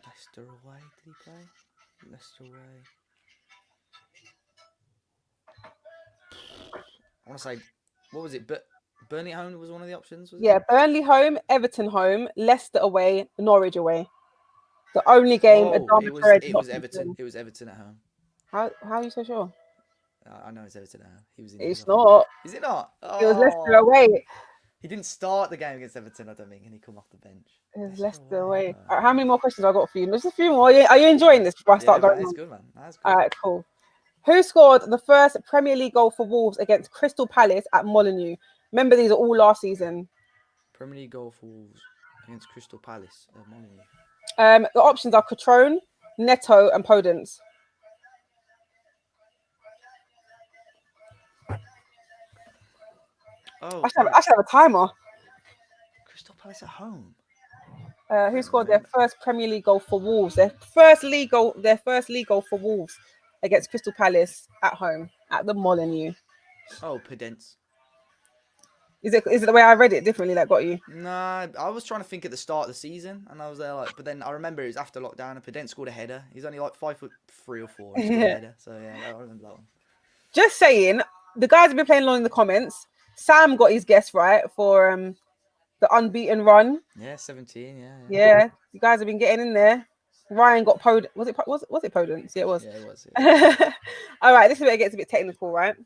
Leicester away, did he play? Leicester away. I want to say, what was it? But Burnley at home was one of the options, was it? Yeah, Burnley home, Everton home, Leicester away, Norwich away. The only game it was Everton. It was Everton at home. How are you so sure? I know it's Everton at home. He was in. It's not. Is it not? Oh. It was Leicester away. He didn't start the game against Everton, I don't think, and he come off the bench. It was Leicester away. All right, how many more questions I got for you? There's a few more. Are you enjoying this before I start going? That's good, man. That's good. All right, cool. Who scored the first Premier League goal for Wolves against Crystal Palace at Molineux? Remember, these are all last season. Premier League goal for Wolves against Crystal Palace at Molineux. The options are Catrone, Neto, and Podence. Oh, I should have a timer. Crystal Palace at home. Who scored their first Premier League goal for Wolves? Their first league goal for Wolves against Crystal Palace at home at the Molineux. Oh, Podence. Is it the way I read it differently that got you? Nah, I was trying to think at the start of the season, and I was there but then I remember it was after lockdown, and Podence scored a header. He's only like 5'3" or 4. He scored a header, so yeah, I remember that one. Just saying, the guys have been playing along in the comments. Sam got his guess right for the unbeaten run. Yeah, 17. Yeah, you guys have been getting in there. Ryan got Podence. Was it Podence? Yeah, it was. Yeah, it was. Yeah. All right, this is where it gets a bit technical, right?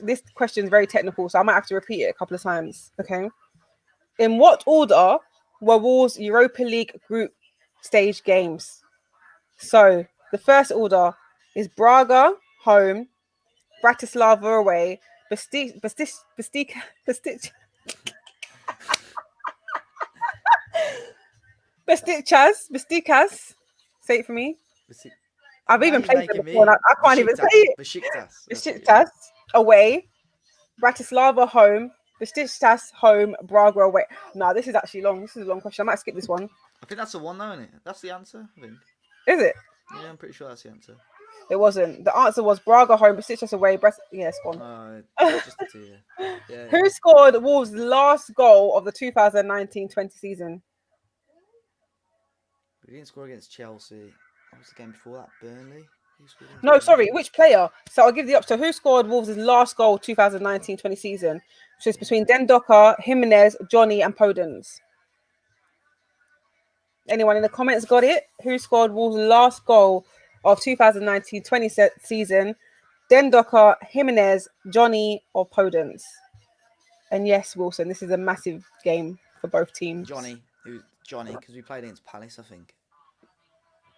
This question is very technical, so I might have to repeat it a couple of times. Okay. In what order were Wolves' Europa League group stage games? So the first order is Braga home, Bratislava away, Besiktas. Say it for me. I've even played it before. I can't even say it. Besiktas. Besiktas away, Bratislava home, Besiktas home, Braga away. No, this is actually long. This is a long question. I might skip this one. I think that's the one, though, isn't it? That's the answer, I think. Is it? Yeah, I'm pretty sure that's the answer. It wasn't. The answer was Braga home, Besiktas away. Yeah, it's gone. Just the two, yeah. Who scored Wolves' last goal of the 2019-20 season? We didn't score against Chelsea. What was the game before that? Burnley? No, sorry. Which player? So I'll give you the option. Who scored Wolves' last goal 2019-20 season? So it's between Dendoka, Jimenez, Johnny, and Podence. Anyone in the comments got it? Who scored Wolves' last goal of 2019-20 season? Dendoka, Jimenez, Johnny, or Podence? And yes, Wilson, this is a massive game for both teams. Johnny, because we played against Palace, I think.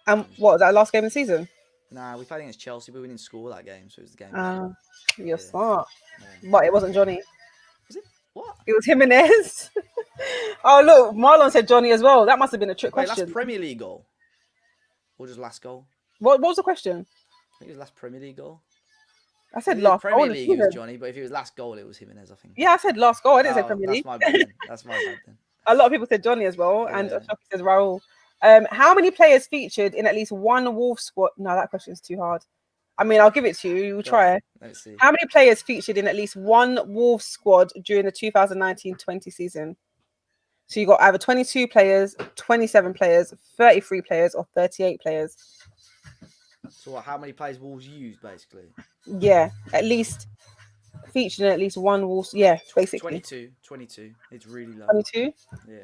And what was that last game of the season? Nah, we played against Chelsea, but we didn't score that game, so it was the game. You're smart. Yeah. But it wasn't Johnny. Was it? What? It was Jimenez. Oh, look, Marlon said Johnny as well. That must have been a trick question. Last Premier League goal? Or just last goal? What was the question? I think it was last Premier League goal. I said last Premier League, it was Johnny, but if it was last goal, it was Jimenez, I think. Yeah, I said last goal. I didn't say Premier League. That's my bad then. A lot of people said Johnny as well, and Shocky says Raul. How many players featured in at least one Wolves squad? No, that question's too hard. I mean, I'll give it to you. You'll try. Let's see. How many players featured in at least one Wolves squad during the 2019-20 season? So you got either 22 players, 27 players, 33 players, or 38 players. So how many players Wolves used, basically? Yeah, at least featured in at least one Wolves. Yeah, basically. 22. It's really low. 22? Yeah.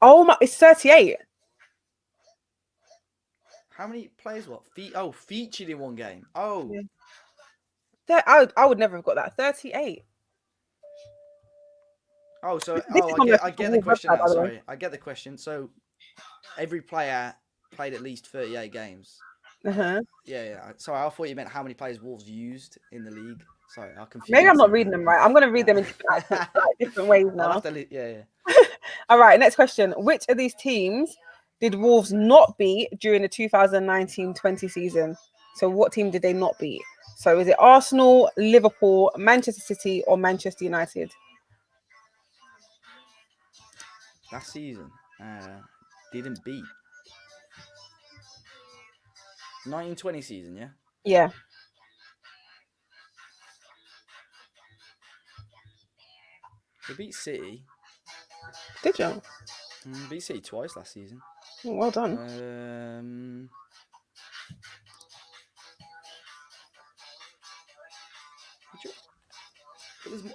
Oh my, it's 38. How many players? Featured in one game. Oh. Yeah. I would never have got that. 38. Oh, so I get the question now. Sorry, I get the question. So every player played at least 38 games. Yeah. Sorry, I thought you meant how many players Wolves used in the league. Sorry, I confused. Maybe I'm not reading them right. I'm going to read them in different ways now. Yeah. All right, next question. Which of these teams did Wolves not beat during the 2019-20 season? So what team did they not beat? So is it Arsenal, Liverpool, Manchester City, or Manchester United? Last season, didn't beat. 1920 season, yeah? Yeah. They beat City. Did you? Beat City twice last season. Oh, well done.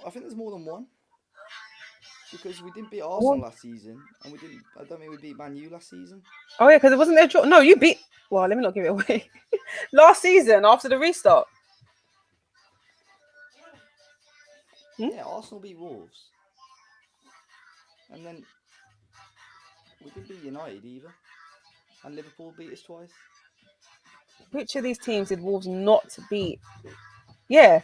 I think there's more than one. Because we didn't beat Arsenal last season, and I don't think we beat Man U last season. Oh yeah, because it wasn't their draw. No, you beat. Well, let me not give it away. Last season, after the restart. Yeah, Arsenal beat Wolves, and then we didn't beat United either, and Liverpool beat us twice. Which of these teams did Wolves not beat? Yeah,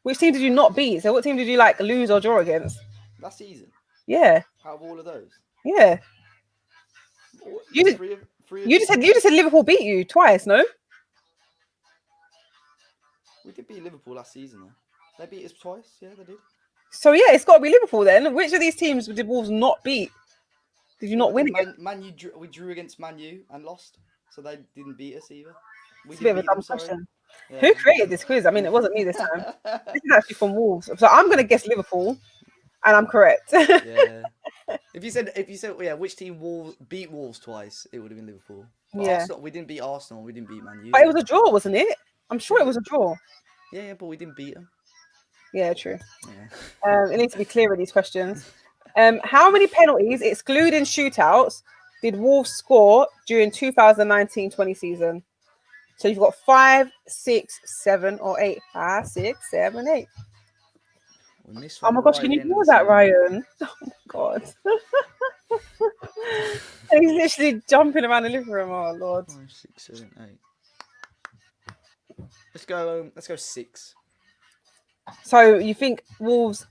which team did you not beat? So what team did you lose or draw against? Last season. Yeah. Out of all of those. Yeah. You just said Liverpool beat you twice, no? We did beat Liverpool last season, though. They beat us twice. Yeah, they did. So yeah, it's got to be Liverpool then. Which of these teams did Wolves not beat? Did you not win against? We drew against Man U and lost, so they didn't beat us either. It's a bit of a dumb question. Yeah. Who created this quiz? I mean, it wasn't me this time. This is actually from Wolves. So I'm going to guess Liverpool. And I'm correct. Yeah. If you said, which team beat Wolves twice, it would have been Liverpool. But yeah. Arsenal, we didn't beat Arsenal. We didn't beat Man U. But it was a draw, wasn't it? I'm sure it was a draw. Yeah, but we didn't beat them. Yeah, true. Yeah. It needs to be clear with these questions. How many penalties, excluding shootouts, did Wolves score during 2019-20 season? So you've got 5, 6, 7, or 8. 5, 6, 7, 8. Oh my gosh, can you do that, Ryan? Oh my god. He's literally jumping around the living room. Oh Lord. 5, 6, 7, 8. Let's go 6. So you think Wolves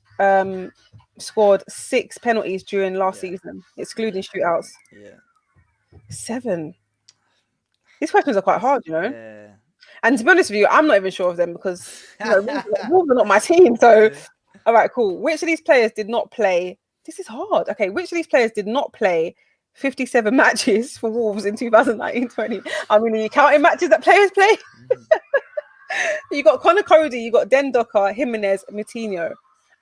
scored 6 penalties during last season, excluding shootouts? Yeah. 7. These questions are quite hard, you know. Yeah. And to be honest with you, I'm not even sure of them because Wolves are not my team. So All right, cool. Which of these players did not play? This is hard. Okay, which of these players did not play 57 matches for Wolves in 2019-20? I mean, are you counting matches that players play? You got Connor Cody, you got Dendoka, Jimenez, Moutinho.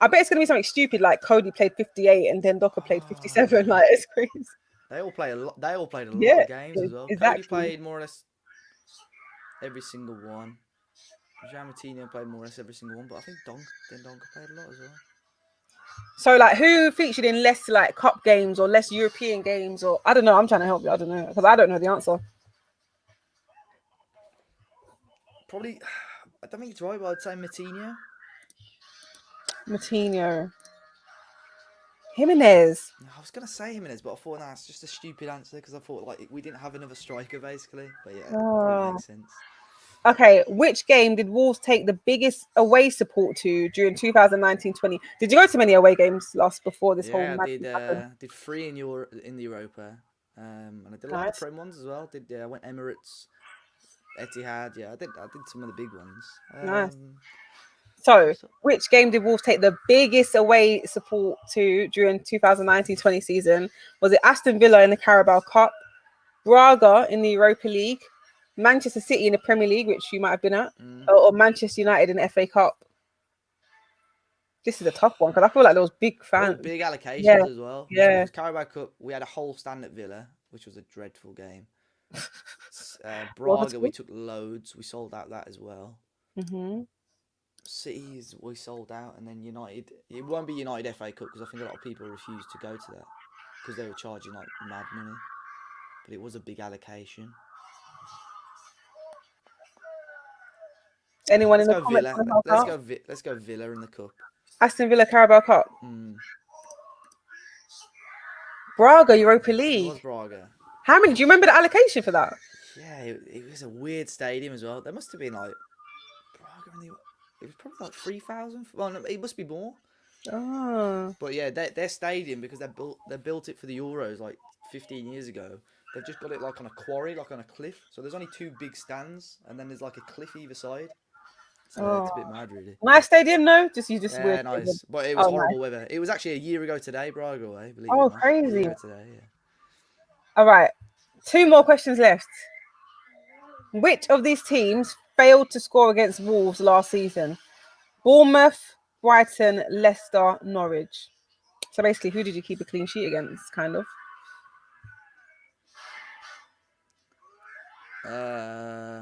I bet it's gonna be something stupid like Cody played 58 and Dendoka played 57. Like, it's crazy. They all played a lot. They all played a lot Yeah, of games as well. exactly. Cody played more or less every single one. Jean Moutinho played more or less every single one, but I think Dendonka played a lot as well. So, like, who featured in less like cup games or less European games, or I don't know. I'm trying to help you. I don't know because I don't know the answer. Probably, I don't think it's right, but I'd say Moutinho. Moutinho. Jimenez. I was gonna say Jimenez, but I thought that's just a stupid answer because I thought like we didn't have another striker basically. But yeah, probably makes sense. Okay, which game did Wolves take the biggest away support to during 2019-20? Did you go to many away games before this whole Yeah, match I happened? did 3 in the Europa, and I did a lot of the Prem ones as well. I went Emirates, Etihad. Yeah, I did some of the big ones. Nice. So, which game did Wolves take the biggest away support to during 2019-20 season? Was it Aston Villa in the Carabao Cup, Braga in the Europa League, Manchester City in the Premier League, which you might have been at, or Manchester United in the FA Cup? This is a tough one because I feel like there was big fans. Big allocations as well. Yeah. Because Carabao Cup, we had a whole stand at Villa, which was a dreadful game. Braga, we took loads. We sold out that as well. Cities, we sold out, and then United. It won't be United FA Cup because I think a lot of people refused to go to that because they were charging like mad money. But it was a big allocation. Anyone in the comments? Let's go Villa in the cup. Aston Villa Carabao Cup. Braga Europa League. It was Braga. How many? Do you remember the allocation for that? Yeah, it was a weird stadium as well. There must have been like Braga. It was probably like 3,000. Well, no, it must be more. Oh. But yeah, their stadium, because they built it for the Euros like 15 years ago. They've just got it like on a quarry, like on a cliff. So there's only 2 big stands, and then there's like a cliff either side. So it's a bit mad, really. Nice stadium, no? Yeah, nice. But it was horrible weather. It was actually a year ago today, Braga away. Believe it or not. Crazy. A year ago today, yeah. All right, 2 more questions left. Which of these teams failed to score against Wolves last season? Bournemouth, Brighton, Leicester, Norwich. So basically, who did you keep a clean sheet against, kind of? I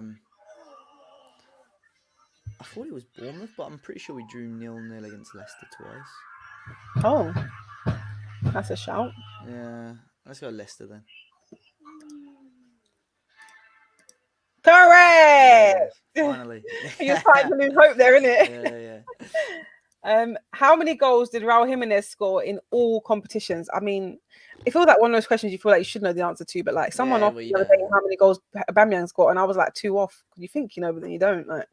thought it was Bournemouth, but I'm pretty sure we drew 0-0 against Leicester twice. Oh, that's a shout. Yeah, let's go Leicester then. Correct! Yeah, finally. You're starting to lose hope there, innit? Yeah. How many goals did Raul Jimenez score in all competitions? I mean, it feels like one of those questions you feel like you should know the answer to, but like someone off the other day, how many goals Aubameyang scored, and I was like 2 off. You think you know, but then you don't. Like,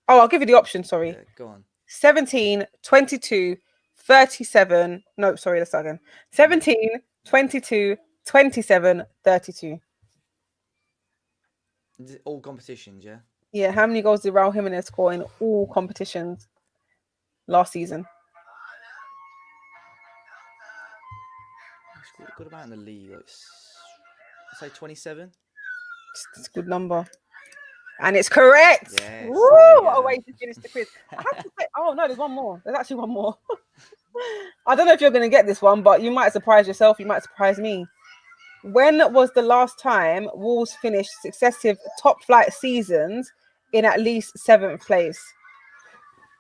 I'll give you the option. Sorry. Yeah, go on. 17, 22, 37. No, sorry, let's start again. 17, 22, 27, 32. All competitions, yeah? Yeah, how many goals did Raul Jimenez score in all competitions last season? He scored a good amount in the league. Like, I'd say 27. It's a good number. And it's correct. Yes, Woo! Oh, wait, to finish the quiz. I have to say, oh, no, there's one more. There's actually one more. I don't know if you're going to get this one, but you might surprise yourself. You might surprise me. When was the last time Wolves finished successive top flight seasons in at least 7th place?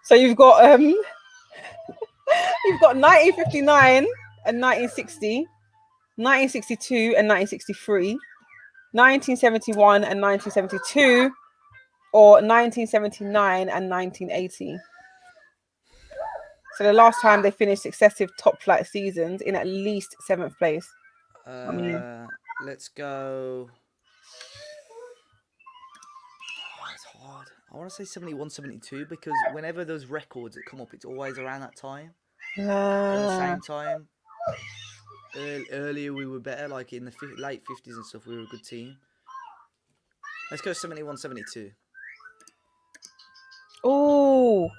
So you've got 1959 and 1960, 1962 and 1963, 1971 and 1972, or 1979 and 1980. So the last time they finished successive top flight seasons in at least 7th place. Let's go. Oh, it's hard. I want to say 71, 72 because whenever those records that come up, it's always around that time. At the same time, earlier we were better, like in the late 50s and stuff, we were a good team. Let's go 71, 72. Oh,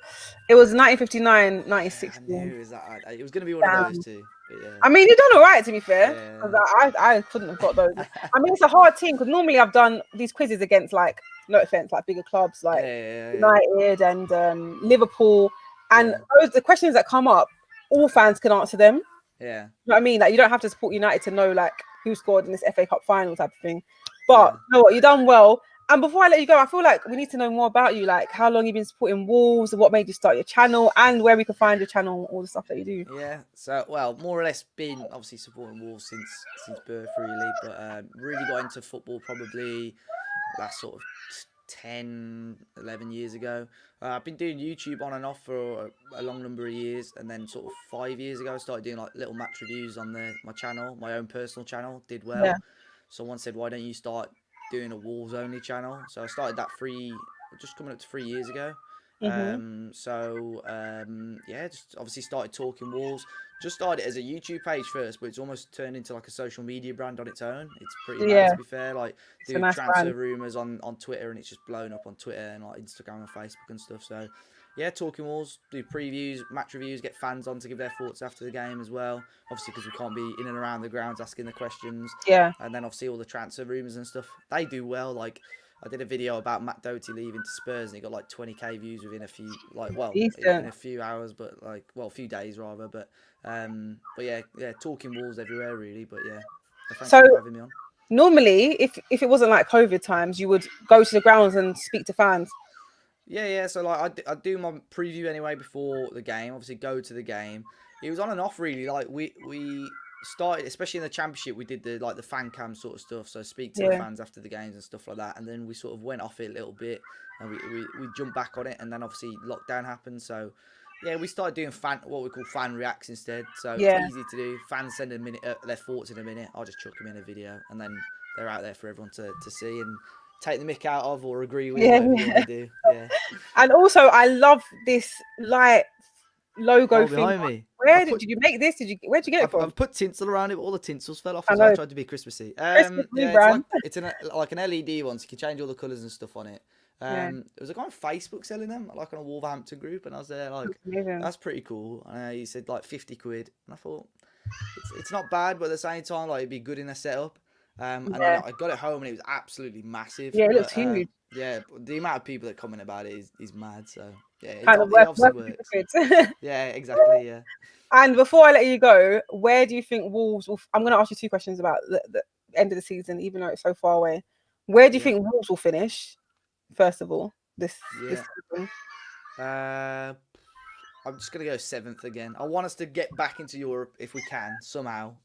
it was 1959, Yeah, I 1960. knew it was that. It was going to be one of those Damn. two. But I mean, you've done all right, to be fair. yeah. 'Cause I couldn't have got those. I mean, it's a hard team because normally I've done these quizzes against, like, no offense, like bigger clubs like Yeah. United and Liverpool. And Yeah. the questions that come up, all fans can answer them. Yeah. You know what I mean? Like, you don't have to support United to know, like, who scored in this FA Cup final type of thing. But Yeah. you know what? You've done well. And before I let you go, I feel like we need to know more about you, like how long you've been supporting Wolves, what made you start your channel, and where we can find your channel, all the stuff that you do. Yeah, so well, more or less been obviously supporting Wolves since birth really, but really got into football probably last sort of 10, 11 years ago. I've been doing YouTube on and off for a long number of years, and then sort of 5 years ago I started doing like little match reviews on my channel, my own personal channel. Did well. Yeah. Someone said, "Why don't you start doing a Wolves only channel?" So I started that just coming up to 3 years ago. Yeah, just obviously started talking Wolves. Just started as a YouTube page first, but it's almost turned into like a social media brand on its own. It's pretty mad, Yeah, to be fair. Like, it's a do nice transfer brand. rumors on Twitter, and it's just blown up on Twitter and like Instagram and Facebook and stuff. So yeah, talking Wolves, do previews, match reviews, get fans on to give their thoughts after the game as well. Obviously, because we can't be in and around the grounds asking the questions. Yeah. And then obviously all the transfer rumors and stuff. They do well. Like, I did a video about Matt Doherty leaving to Spurs, and he got like 20k views within a few, like, well, in Decent. a few hours, but like, well, a few days rather. But yeah, talking Wolves everywhere really. But yeah, thank So you for having me on. normally, if it wasn't like COVID times, you would go to the grounds and speak to fans. Yeah. So like, I do my preview anyway before the game. Obviously, go to the game. It was on and off really. Like we started, especially in the championship, we did the fan cam sort of stuff. So speak to the Yeah. fans after the games and stuff like that. And then we sort of went off it a little bit, and we jumped back on it. And then obviously lockdown happened. So yeah, we started doing what we call fan reacts instead. So it's Yeah. easy to do. Fans send a minute their thoughts in a minute. I'll just chuck them in a video, and then they're out there for everyone to see and take the mick out of or agree with, Yeah. whatever you want to do. Yeah. And also, I love this light logo Oh, thing. behind me. Did you make this? Where'd you get it from? I've put tinsel around it, but all the tinsels fell off I as I know. tried to be Christmassy. Christmas Yeah, rebrand. it's like an LED one, so you can change all the colours and stuff on it. Yeah. There was a guy on Facebook selling them, like on a Wolverhampton group, and I was there like, Amazing. that's pretty cool. And he said like 50 quid, and I thought it's not bad, but at the same time, like, it'd be good in a setup. And then I got it home, and it was absolutely massive. Yeah, it looks But, huge. yeah, the amount of people that comment about it is mad. So yeah, Kind of it obviously worth works. it. Yeah, exactly. Yeah. And before I let you go, where do you think Wolves will? I'm going to ask you two questions about the end of the season, even though it's so far away. Where do you think Wolves will finish? First of all, this season. I'm just gonna go 7th again. I want us to get back into Europe if we can somehow.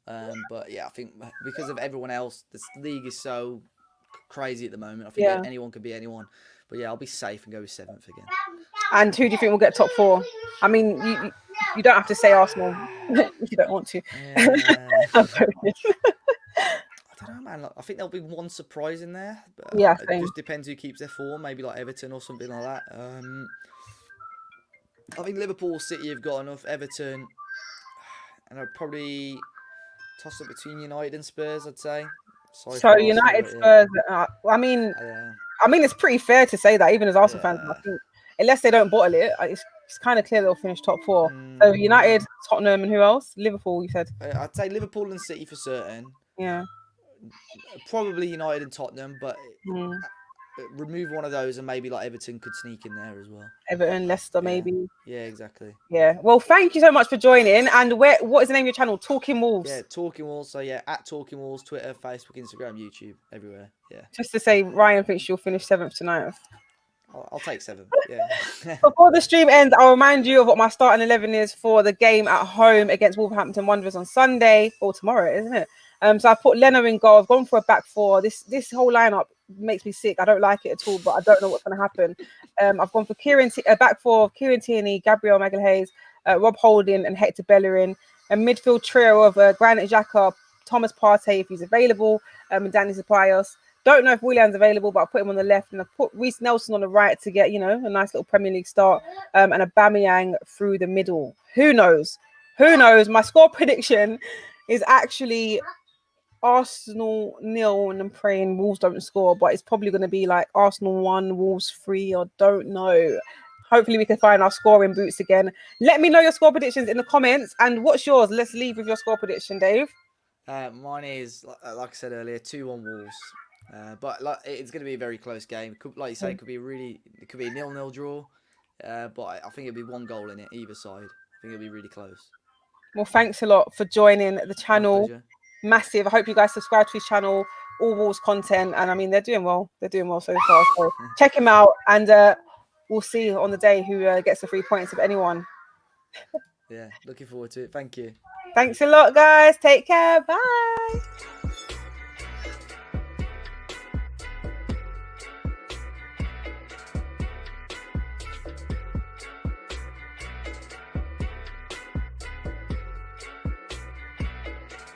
But yeah, I think because of everyone else, this league is so crazy at the moment. I think anyone could be anyone. But yeah, I'll be safe and go with 7th again. And who do you think will get top 4? I mean, you don't have to say Arsenal if you don't want to. I don't know, man. Like, I think there'll be one surprise in there. But Yeah, it just depends who keeps their form. Maybe like Everton or something like that. I think Liverpool, City have got enough. Everton, and I'd probably toss up between United and Spurs, I'd say. Sorry so United, Spurs. I mean, it's pretty fair to say that, even as Arsenal fans. I think unless they don't bottle it, it's kind of clear they'll finish top 4. So United, Tottenham, and who else? Liverpool, you said. I'd say Liverpool and City for certain. Yeah. Probably United and Tottenham, but remove one of those and maybe like Everton could sneak in there as well. Everton, Leicester, maybe. Yeah, exactly. Yeah. Well, thank you so much for joining. And what is the name of your channel? Talking Wolves. Yeah, Talking Wolves. So yeah, at Talking Wolves, Twitter, Facebook, Instagram, YouTube, everywhere. Yeah. Just to say, Ryan thinks you'll finish 7th tonight. I'll take 7. Yeah. Before the stream ends, I'll remind you of what my starting 11 is for the game at home against Wolverhampton Wanderers on Sunday or tomorrow, isn't it? So I put Leno in goal. I've gone for a back 4. This whole lineup makes me sick. I don't like it at all, but I don't know what's going to happen. I've gone for a back 4 of Kieran Tierney, Gabriel Magalhaes, Rob Holding, and Hector Bellerin. A midfield trio of Granit Xhaka, Thomas Partey if he's available, and Danny Ceballos. Don't know if Willian's available, but I'll put him on the left, and I've put Reece Nelson on the right to get, a nice little Premier League start, and Aubameyang through the middle. Who knows? My score prediction is actually Arsenal 0, and I'm praying Wolves don't score, but it's probably going to be like Arsenal 1, Wolves 3, or don't know. hopefully we can find our scoring boots again. Let me know your score predictions in the comments. And what's yours? Let's leave with your score prediction, Dave. Mine is, like I said earlier, 2-1 Wolves. But it's going to be a very close game. Like you say, it could be a 0-0 draw. But I think it'll be 1 goal in it, either side. I think it'll be really close. Well, thanks a lot for joining the channel. My pleasure. Massive. I hope you guys subscribe to his channel, all Wolves content. And I mean, they're doing well. They're doing well so far. So check him out. And we'll see on the day who gets the 3 points, if anyone. Yeah, looking forward to it. Thank you. Thanks a lot, guys. Take care. Bye.